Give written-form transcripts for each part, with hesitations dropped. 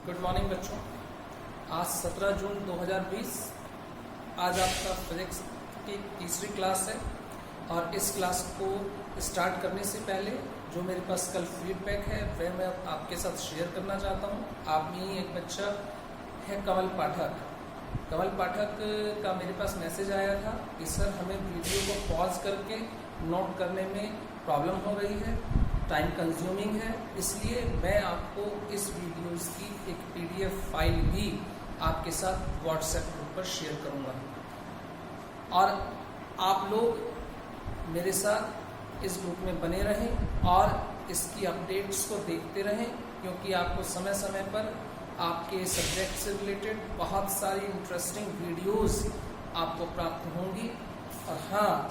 Good morning बच्चों। आज 17 जून 2020। आज आपका फिजिक्स की तीसरी क्लास है और इस क्लास को स्टार्ट करने से पहले जो मेरे पास कल फीडबैक है वह मैं आपके साथ शेयर करना चाहता हूँ। आप में ही एक बच्चा है कमल पाठक। कमल पाठक का मेरे पास मैसेज आया था कि सर हमें वीडियो को पॉज करके नोट करने में प्रॉब्लम हो रही है, टाइम कंज्यूमिंग है, इसलिए मैं आपको इस वीडियोस की एक पीडीएफ फाइल भी आपके साथ व्हाट्सएप ग्रुप पर शेयर करूंगा और आप लोग मेरे साथ इस ग्रुप में बने रहें और इसकी अपडेट्स को देखते रहें, क्योंकि आपको समय समय पर आपके सब्जेक्ट से रिलेटेड बहुत सारी इंटरेस्टिंग वीडियोस आपको प्राप्त होंगी। और हाँ,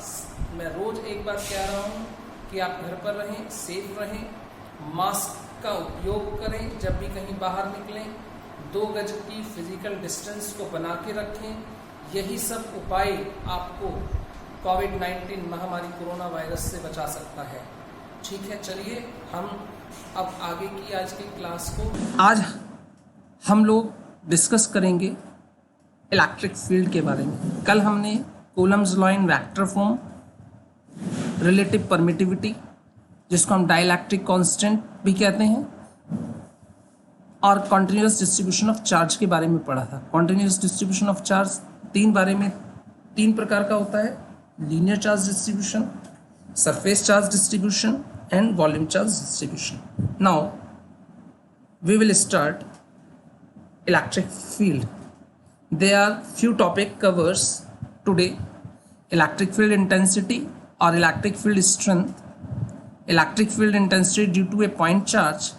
मैं रोज एक बात कह रहा हूँ कि आप घर पर रहें, सेफ रहें, मास्क का उपयोग करें, जब भी कहीं बाहर निकलें 2 गज की फिजिकल डिस्टेंस को बना के रखें। यही सब उपाय आपको कोविड-19 महामारी कोरोना वायरस से बचा सकता है। ठीक है, चलिए हम अब आगे की आज की क्लास को आज हम लोग डिस्कस करेंगे इलेक्ट्रिक फील्ड के बारे में। कल हमने Coulomb's law in vector form, relative permittivity जिसको हम डाइलेक्ट्रिक कांस्टेंट भी कहते हैं, और कॉन्टिन्यूअस डिस्ट्रीब्यूशन ऑफ चार्ज के बारे में पढ़ा था। कॉन्टिन्यूअस डिस्ट्रीब्यूशन ऑफ चार्ज तीन प्रकार का होता है: linear charge distribution, surface charge distribution and volume charge distribution. Now we will start electric field. There are few topic covers today: electric field intensity or electric field strength, electric field intensity due to a point charge,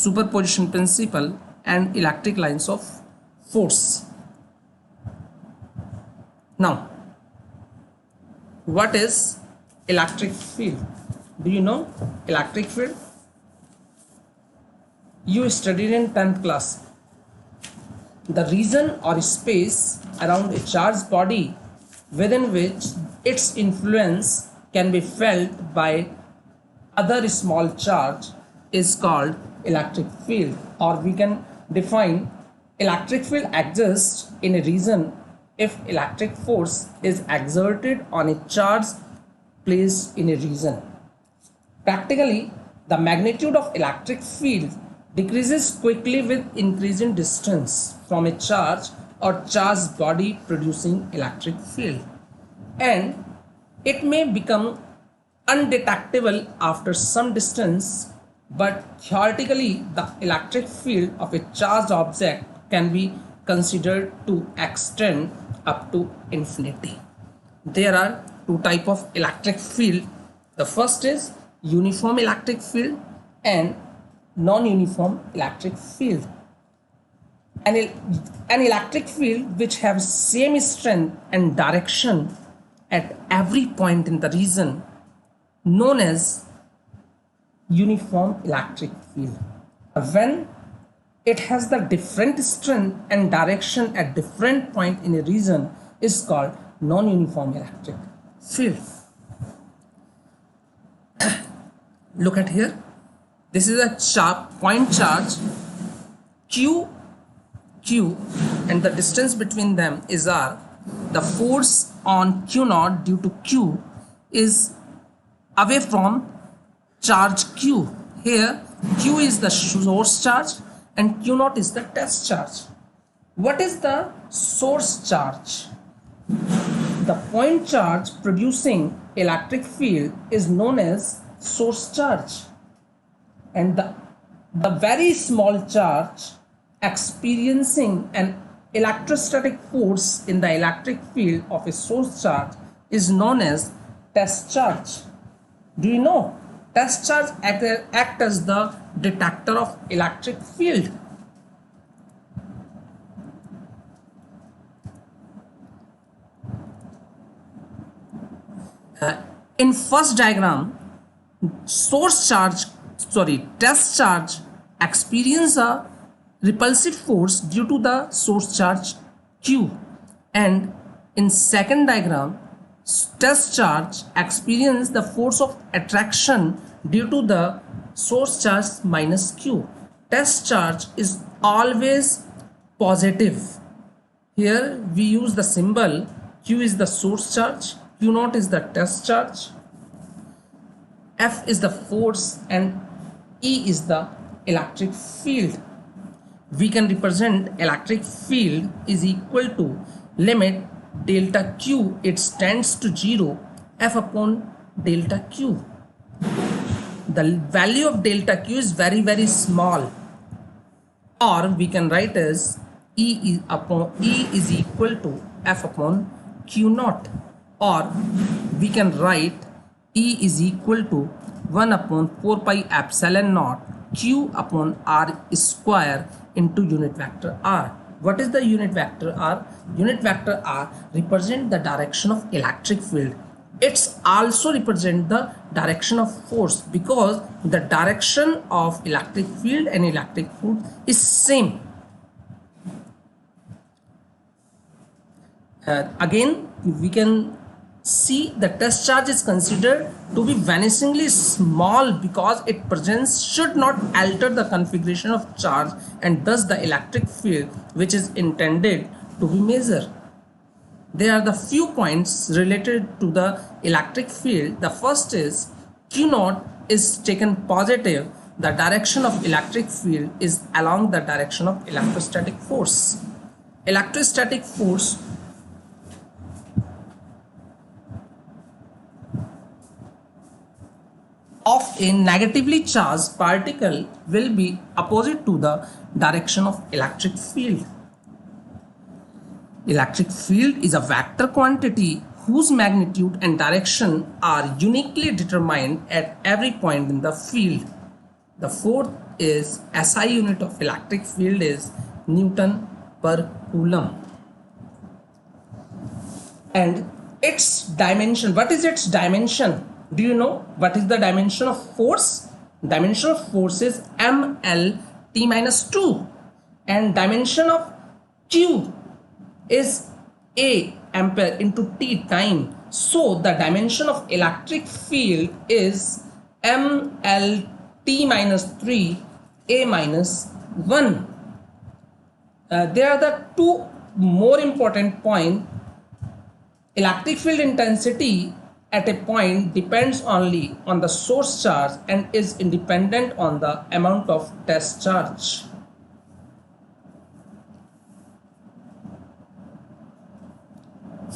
superposition principle, and electric lines of force. Now, what is electric field? Do you know electric field? You studied in 10th class. The region or space around a charged body within which its influence can be felt by other small charge is called electric field. Or we can define electric field exists in a region if electric force is exerted on a charge placed in a region. Practically, the magnitude of electric field decreases quickly with increasing distance from a charge or charged body producing electric field, and it may become undetectable after some distance, but theoretically the electric field of a charged object can be considered to extend up to infinity. There are 2 types of electric field. The first is uniform electric field and non-uniform electric field. An electric field which have same strength and direction at every point in the region known as uniform electric field. When it has the different strength and direction at different point in a region is called non-uniform electric field. Look at here. This is a point charge Q, and the distance between them is R. The force on Q naught due to Q is away from charge Q. Here Q is the source charge and Q naught is the test charge. What is the source charge? The point charge producing electric field is known as source charge, and the very small charge experiencing an electrostatic force in the electric field of a source charge is known as test charge. Do you know test charge act as the detector of electric field? In first diagram, test charge experience a repulsive force due to the source charge Q, and in second diagram, test charge experience the force of attraction due to the source charge minus Q. Test charge is always positive. Here we use the symbol Q is the source charge, Q naught is the test charge, F is the force, and E is the electric field. We can represent electric field is equal to limit delta Q, it tends to 0, F upon delta Q. The value of delta Q is very, very small, or we can write as E is equal to F upon Q naught, or we can write E is equal to 1 upon 4 pi epsilon naught Q upon R square into unit vector R. What is the unit vector R? Unit vector R represents the direction of electric field. It's also represent the direction of force, because the direction of electric field and electric field is same. Again, we can see the test charge is considered to be vanishingly small because its presence should not alter the configuration of charge and thus the electric field which is intended to be measured. There are the few points related to the electric field. The first is Q naught is taken positive. The direction of electric field is along the direction of electrostatic force. Electrostatic force of a negatively charged particle will be opposite to the direction of electric field. Electric field is a vector quantity whose magnitude and direction are uniquely determined at every point in the field. The fourth is SI unit of electric field is Newton per Coulomb. And its dimension, what is its dimension? Do you know what is the dimension of force? Dimension of force is ml t minus 2, and dimension of Q is A ampere into T time. So the dimension of electric field is ml t minus 3 A minus 1. There are the two more important points. Electric field intensity at a point depends only on the source charge and is independent on the amount of test charge.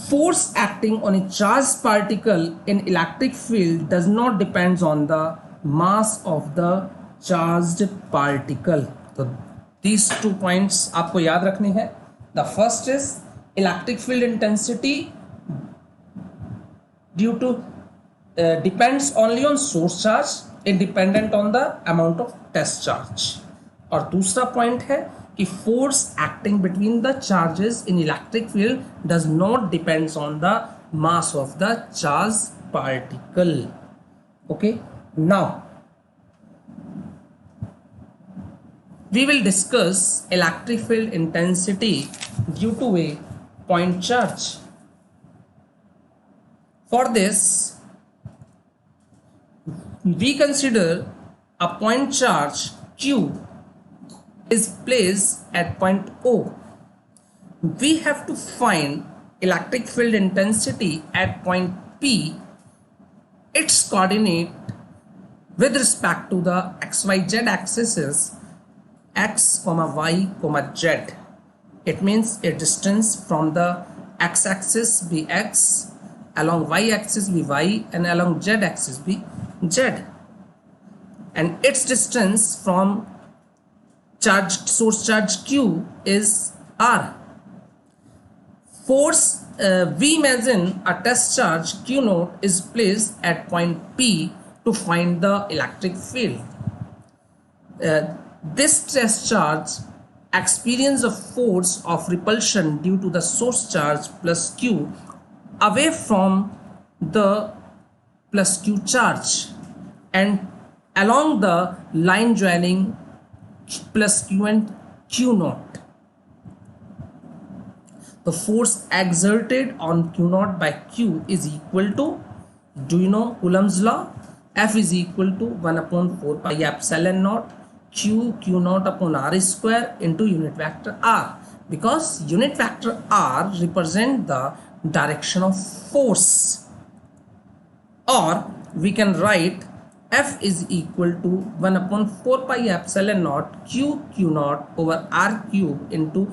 Force acting on a charged particle in electric field does not depend on the mass of the charged particle. So these 2 points आपको याद रखने हैं. The first is electric field intensity due to depends only on source charge, independent on the amount of test charge. और दूसरा point है कि force acting between the charges in electric field does not depends on the mass of the charged particle. Okay, now we will discuss electric field intensity due to a point charge. For this, we consider a point charge Q is placed at point O. We have to find electric field intensity at point P, its coordinate with respect to the XYZ axis is x, y, z. It means a distance from the x-axis be x, along y-axis be y, and along z-axis be z. And its distance from source charge Q is R. Force, we imagine a test charge Q naught is placed at point P to find the electric field. This test charge experience a force of repulsion due to the source charge plus Q away from the plus Q charge and along the line joining plus Q and Q naught. The force exerted on Q naught by Q is equal to, do you know Coulomb's law? F is equal to 1 upon 4 pi epsilon naught q naught upon r square into unit vector r, because unit vector r represent the direction of force. Or we can write F is equal to 1 upon 4 pi epsilon naught q naught over r cube into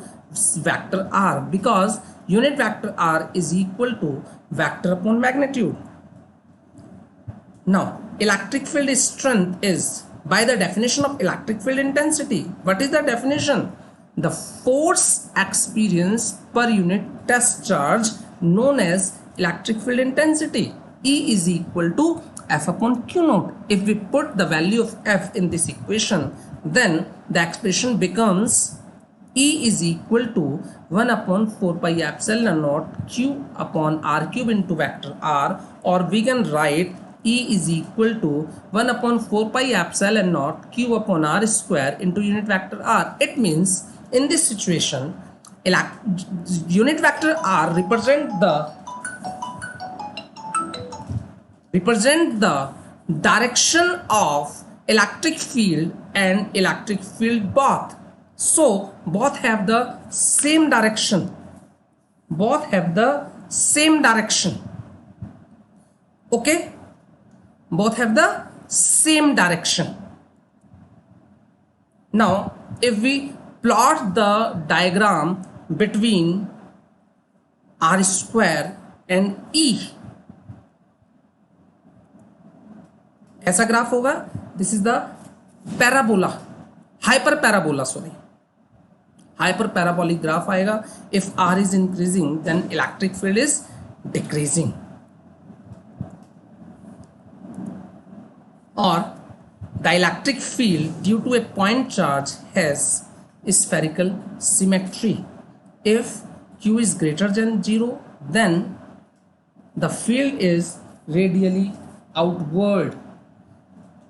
vector r, because unit vector r is equal to vector upon magnitude. Now, electric field strength is by the definition of electric field intensity. What is the definition? The force experienced per unit test charge known as electric field intensity. E is equal to F upon Q naught. If we put the value of F in this equation, then the expression becomes E is equal to 1 upon 4 pi epsilon naught Q upon R cube into vector R, or we can write E is equal to 1 upon 4 pi epsilon naught Q upon R square into unit vector R. It means in this situation, unit vector R represent the direction of electric field and electric field both. So both have the same direction. Okay, both have the same direction. Now if we plot the diagram between r square and E, ऐसा graph होगा. This is the parabola, hyper parabolic graph आएगा. If R is increasing then electric field is decreasing. और the electric field due to a point charge has spherical symmetry. If q is greater than 0, then the field is radially outward.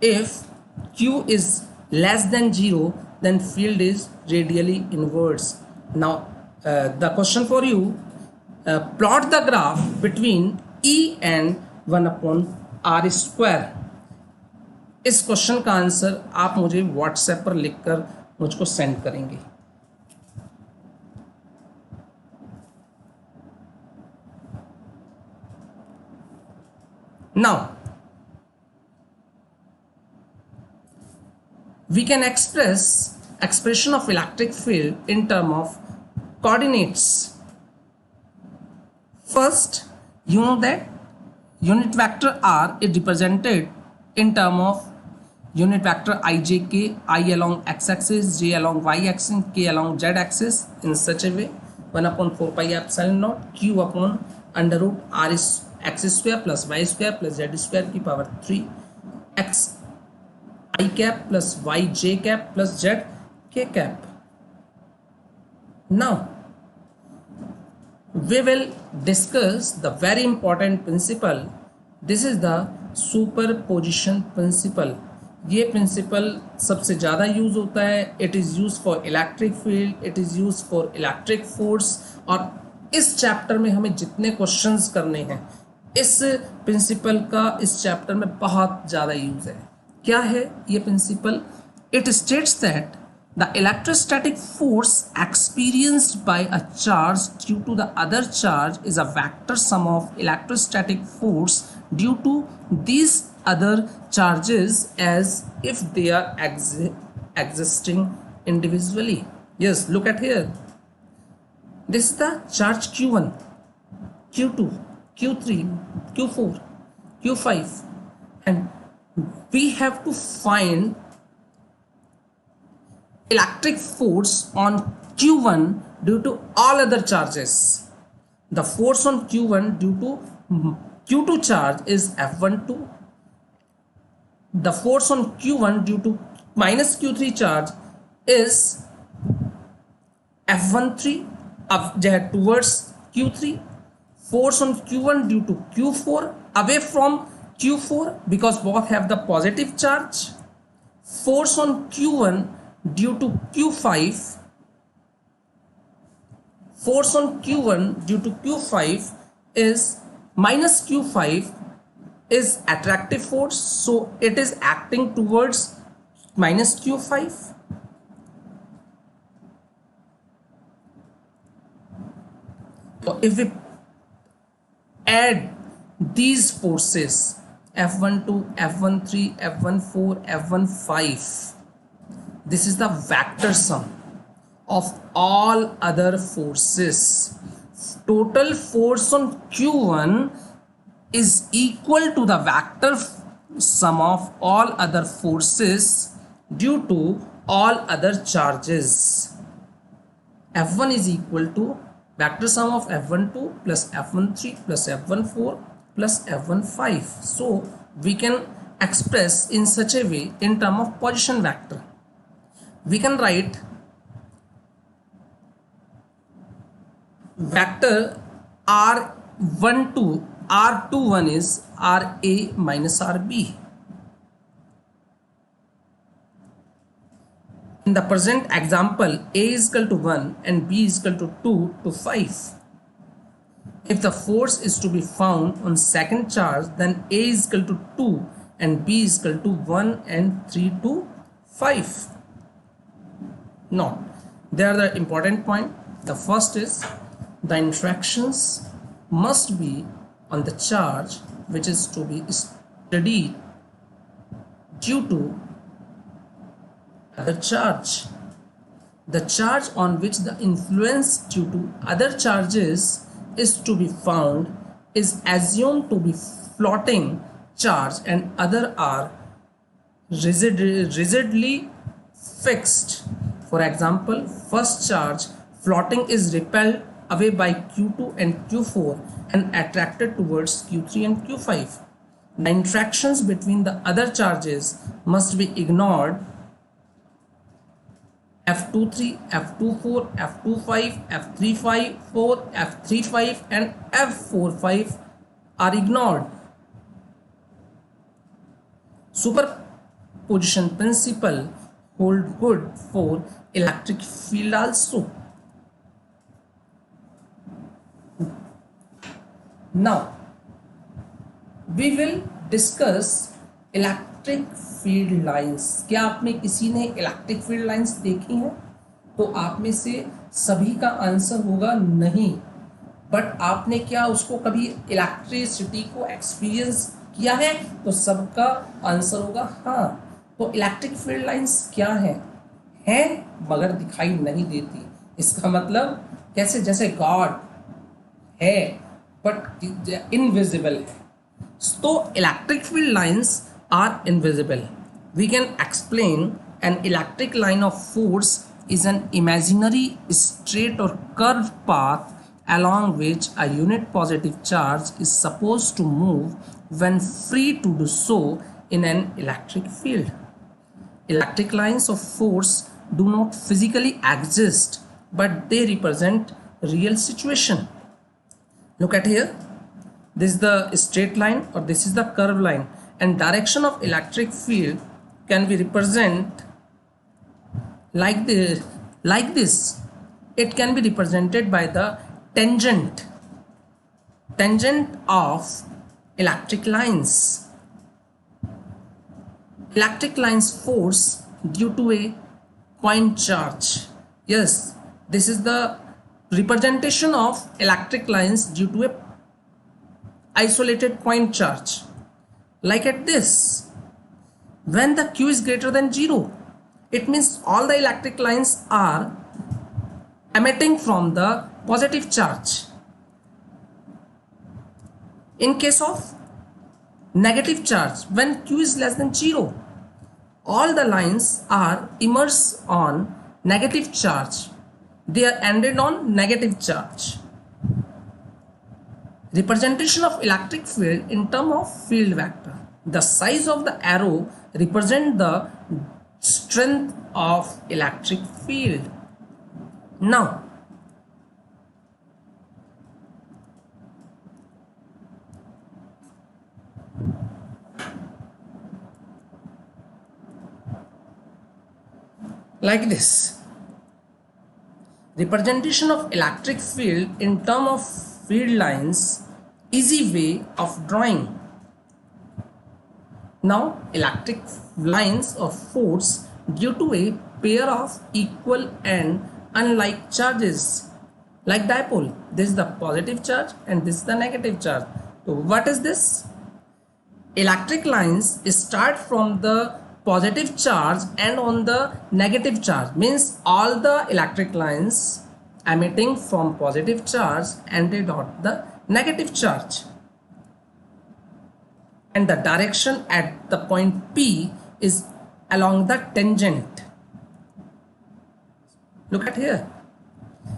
If q is less than 0, then field is radially inwards. Now the question for you, plot the graph between E and 1 upon r square. इस question का answer आप मुझे WhatsApp पर लिखकर मुझको send करेंगे. Now we can expression of electric field in term of coordinates. First, you know that unit vector r is represented in term of unit vector ijk, I along x-axis, j along y-axis, k along z-axis in such a way 1 upon 4 pi epsilon naught q upon under root r is x square plus y square plus z square की power 3 x I cap plus y j cap plus z k cap. Now we will discuss the very important principle. This is the superposition principle. ये principal सबसे ज़्यादा use होता है. It is use for electric field, it is use for electric force. और इस chapter में हमें जितने क्वेश्चंस करने हैं इस प्रिंसिपल का इस चैप्टर में बहुत ज़्यादा यूज है. क्या है ये principle? It states that the electrostatic force experienced by a charge due to the other charge is a vector sum of electrostatic force due to these other charges as if they are existing individually. Yes, look at here. This is the charge q1, q2, q3, q4, q5, and we have to find electric force on q1 due to all other charges. The force on q1 due to q2 charge is F12. The force on q1 due to minus q3 charge is F13 towards q3. Force on q1 due to q4 away from q4 because both have the positive charge. Force on q1 due to q5, force on q1 due to q5 is minus q5 is attractive force, so it is acting towards minus q5. So if we add these forces F12, F13, F14, F15, this is the vector sum of all other forces. Total force on Q1 is equal to the vector sum of all other forces due to all other charges. F1 is equal to vector sum of F12 plus F13 plus F14 plus F15. So we can express in such a way in term of position vector. We can write vector R12, R21 is RA minus RB. In the present example, A is equal to 1 and B is equal to 2 to 5. If the force is to be found on second charge, then A is equal to 2 and B is equal to 1 and 3 to 5. Now, there are the important point. The first is the interactions must be on the charge which is to be studied due to other charge. The charge on which the influence due to other charges is to be found is assumed to be floating charge and other are rigidly fixed. For example, first charge floating is repelled away by Q2 and Q4 and attracted towards Q3 and Q5. The interactions between the other charges must be ignored. F23, F24, F25, F354, F35 and F45 are ignored. Superposition principle hold good for electric field also. Now we will discuss electric field lines. क्या आपने किसी ने electric field lines देखी हैं? तो आप में से सभी का आंसर होगा नहीं, बट आपने क्या उसको कभी इलेक्ट्रिसिटी को एक्सपीरियंस किया है? तो सबका आंसर होगा हाँ. तो इलेक्ट्रिक फील्ड लाइंस क्या है मगर दिखाई नहीं देती. इसका मतलब कैसे, जैसे गॉड है बट इनविजिबल है. तो electric field lines are invisible. We can explain an electric line of force is an imaginary straight or curved path along which a unit positive charge is supposed to move when free to do so in an electric field. Electric lines of force do not physically exist, but they represent real situation. Look at here. This is the straight line or this is the curved line. And direction of electric field can be represented like this. It can be represented by the tangent of electric lines. Electric lines force due to a point charge. Yes, this is the representation of electric lines due to a isolated point charge. Like at this, when the Q is greater than 0, it means all the electric lines are emitting from the positive charge. In case of negative charge, when Q is less than 0, all the lines are immersed on negative charge. They are ended on negative charge. Representation of electric field in terms of field vector. The size of the arrow represents the strength of electric field. Now, like this, representation of electric field in terms of field lines, easy way of drawing. Now electric lines of force due to a pair of equal and unlike charges. Like dipole, this is the positive charge and this is the negative charge. So what is this? Electric lines start from the positive charge and on the negative charge, means all the electric lines emitting from positive charge ended on the negative charge, and the direction at the point P is along the tangent. Look at here.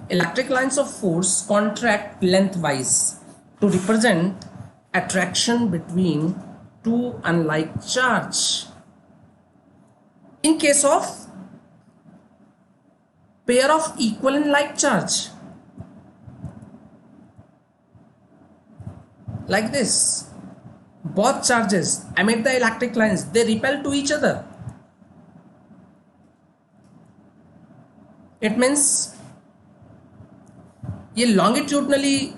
Electric lines of force contract lengthwise to represent attraction between two unlike charge. In case of pair of equal and like charge, like this, both charges emit the electric lines, they repel to each other. It means ये longitudinally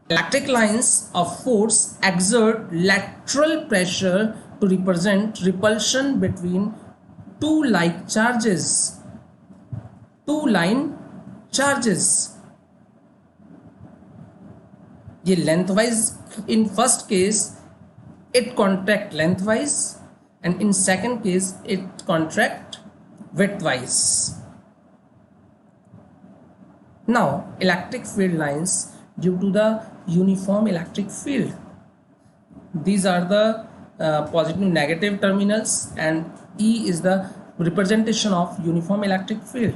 electric lines of force exert lateral pressure to represent repulsion between two like charges, two line charges. ये lengthwise, in first case it contract lengthwise and in second case it contract widthwise. Now electric field lines due to the uniform electric field. These are the positive negative terminals and E is the representation of uniform electric field.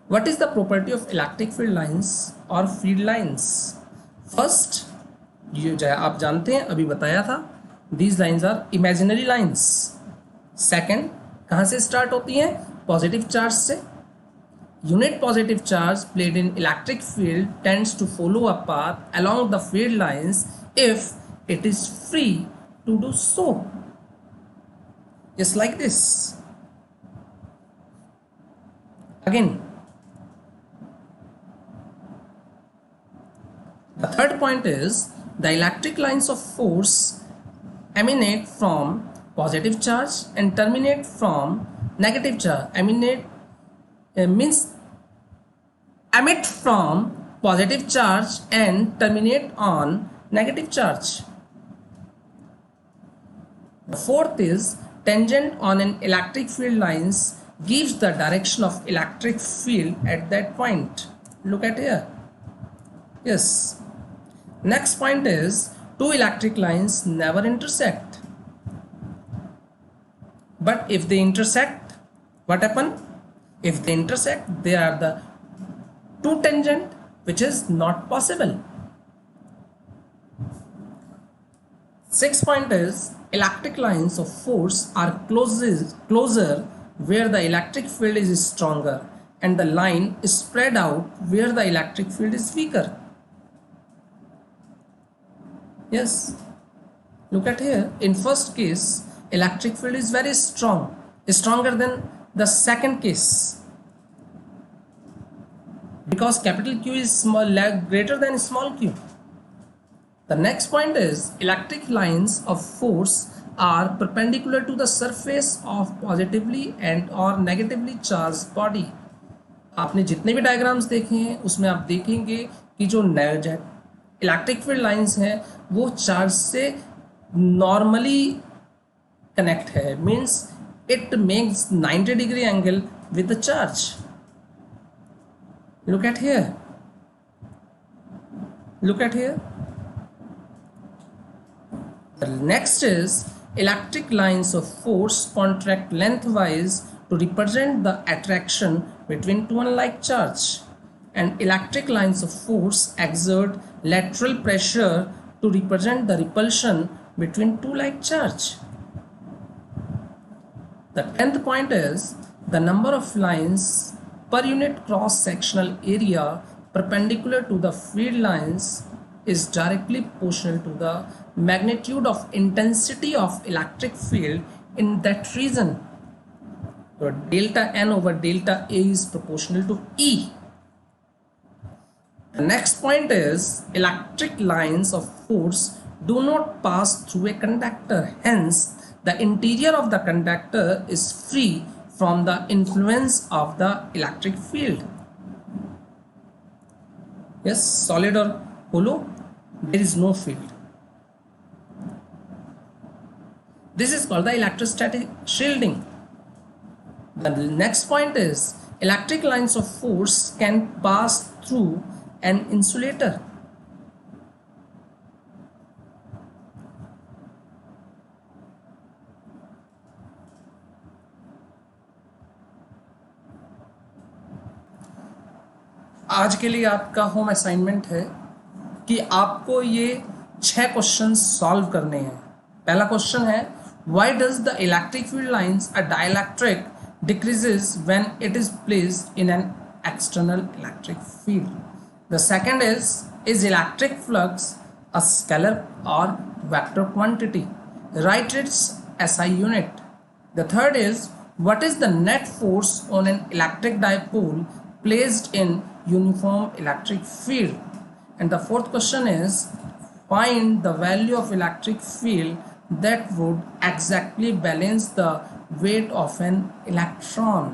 What is the property of electric field lines or field lines? First, ये आप जानते हैं, अभी बताया था, these lines are imaginary lines. Second, कहाँ से start होती हैं? Positive charge से. Unit positive charge played in electric field tends to follow a path along the field lines if it is free to do so. Just like this. Again, the third point is the electric lines of force emanate from positive charge and terminate from negative charge. Emanate means emit from positive charge and terminate on negative charge. The fourth is tangent on an electric field lines gives the direction of electric field at that point. Look at here. Yes. Next point is two electric lines never intersect. But if they intersect, what happen? If they intersect, they are the two tangent, which is not possible. Sixth point is electric lines of force are closer where the electric field is stronger and the line is spread out where the electric field is weaker. Yes, look at here. In first case, electric field is very strong, stronger than the second case, because capital Q is greater than small q. The next point is electric lines of force are perpendicular to the surface of positively and or negatively charged body. आपने जितने भी diagrams देखे हैं उसमें आप देखेंगे कि जो इलेक्ट्रिक फील्ड लाइंस हैं वो चार्ज से नॉर्मली कनेक्ट है, means it makes 90 degree angle with the charge. Look at here. Look at here. The next is electric lines of force contract lengthwise to represent the attraction between two unlike charge, and electric lines of force exert lateral pressure to represent the repulsion between two like charge. The 10th point is the number of lines per unit cross-sectional area perpendicular to the field lines is directly proportional to the magnitude of intensity of electric field in that region. So delta N over delta A is proportional to E. The next point is electric lines of force do not pass through a conductor, hence The interior of the conductor is free from the influence of the electric field. Yes, solid or hollow, there is no field. This is called the electrostatic shielding. The next point is electric lines of force can pass through an insulator. आज के लिए आपका home assignment है कि आपको ये 6 question solve करने हैं। पहला क्वेश्चन है, why does the electric field lines a dielectric decreases when it is placed in an external electric field? The second is electric flux a scalar और vector quantity? Right it's SI unit. The third is, what is the net force on an electric dipole placed in uniform electric field? And the fourth question is, find the value of electric field that would exactly balance the weight of an electron.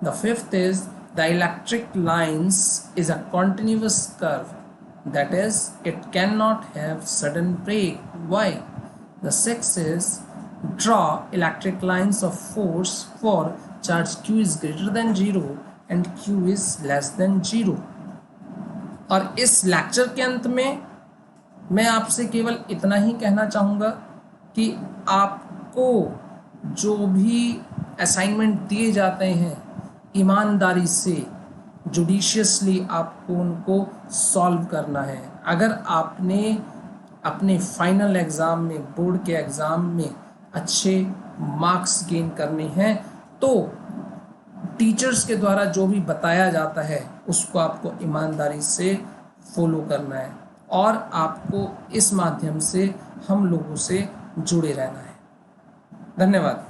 The fifth is, the electric lines is a continuous curve, that is, it cannot have sudden break. Why? The sixth is, draw electric lines of force for charge Q is greater than 0 and Q is less than 0. और इस lecture के अंत में मैं आपसे केवल इतना ही कहना चाहूँगा कि आपको जो भी असाइनमेंट दिए जाते हैं ईमानदारी से, जुडिशियसली आपको उनको सॉल्व करना है। अगर आपने अपने फाइनल एग्ज़ाम में, बोर्ड के एग्ज़ाम में अच्छे मार्क्स गेन करने हैं तो टीचर्स के द्वारा जो भी बताया जाता है उसको आपको ईमानदारी से फॉलो करना है और आपको इस माध्यम से हम लोगों से जुड़े रहना है। धन्यवाद।